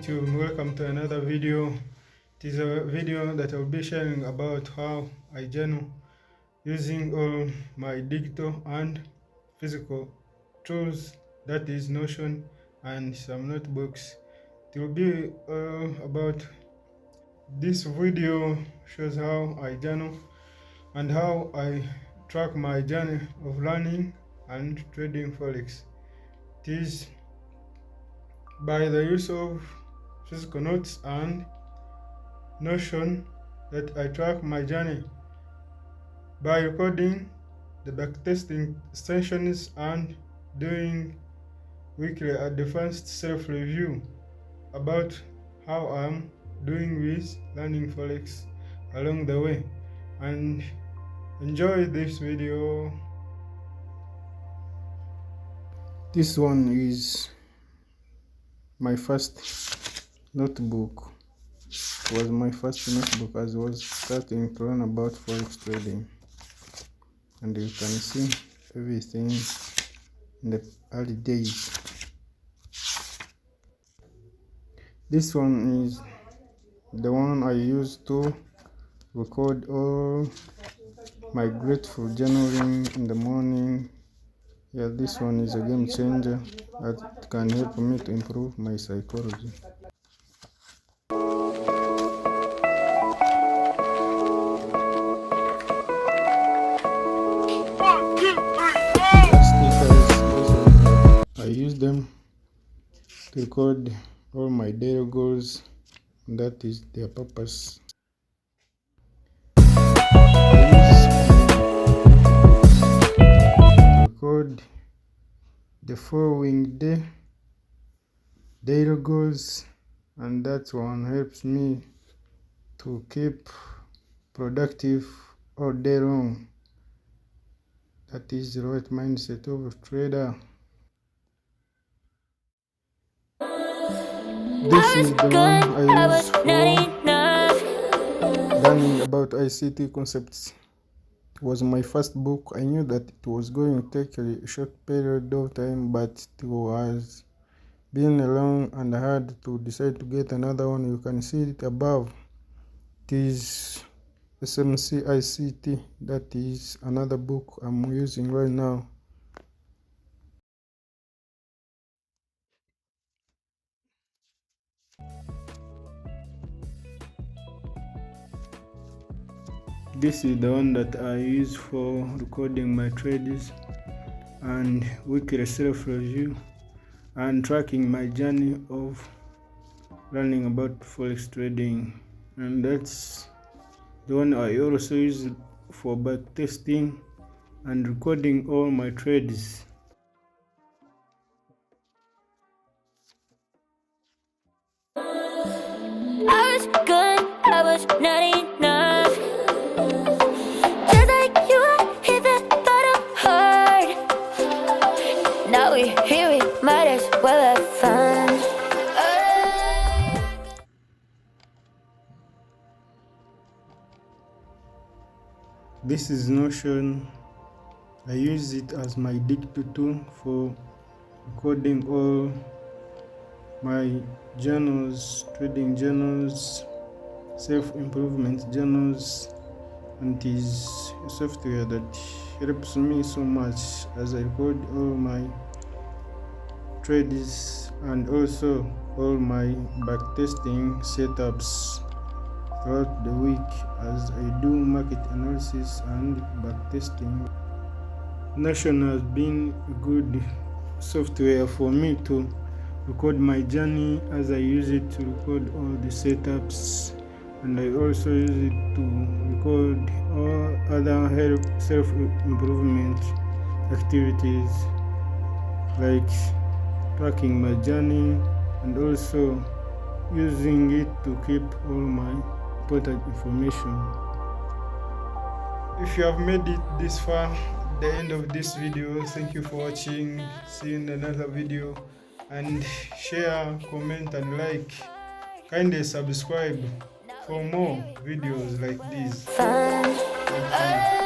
YouTube, welcome to another video. It is a video that I'll be sharing about how I journal using all my digital and physical tools, that is Notion and some notebooks. It will be about this video shows how I journal and how I track my journey of learning and trading forex. It is by the use of physical notes and Notion that I track my journey by recording the backtesting sessions and doing weekly advanced self-review about how I'm doing with learning forex along the way. And enjoy this video. This one is my first notebook. It was my first notebook as I was starting to learn about forex trading, and you can see everything in the early days. This one is the one I used to record all my grateful journaling in the morning. Yeah, this one is a game changer that can help me to improve my psychology. I use them to record all my daily goals, and that is their purpose. Record the following day daily goals, and that one helps me to keep productive all day long. That is the right mindset of a trader. This is the one I use for learning about ICT concepts. It was my first book. I knew that it was going to take a short period of time, but it was being long and I had to decide to get another one. You can see it above. It is SMC ICT. That is another book I'm using right now. This is the one that I use for recording my trades and weekly self-review and tracking my journey of learning about forex trading. And that's the one I also use for backtesting and recording all my trades. I was good, I was not enough. Just like you, I even thought I'm hard. Now we're here, we might as well have fun. This is Notion. I use it as my digital tool for recording all my journals, trading journals, self-improvement journals, and it is a software that helps me so much as I record all my trades and also all my backtesting setups throughout the week as I do market analysis and backtesting. Notion has been a good software for me to record my journey as I use it to record all the setups, and I also use it to record all other self-improvement activities like tracking my journey and also using it to keep all my important information. If you have made it this far, the end of this video, thank you for watching. See you in another video, and share, comment and like. Kindly subscribe for more videos like this. Thank you.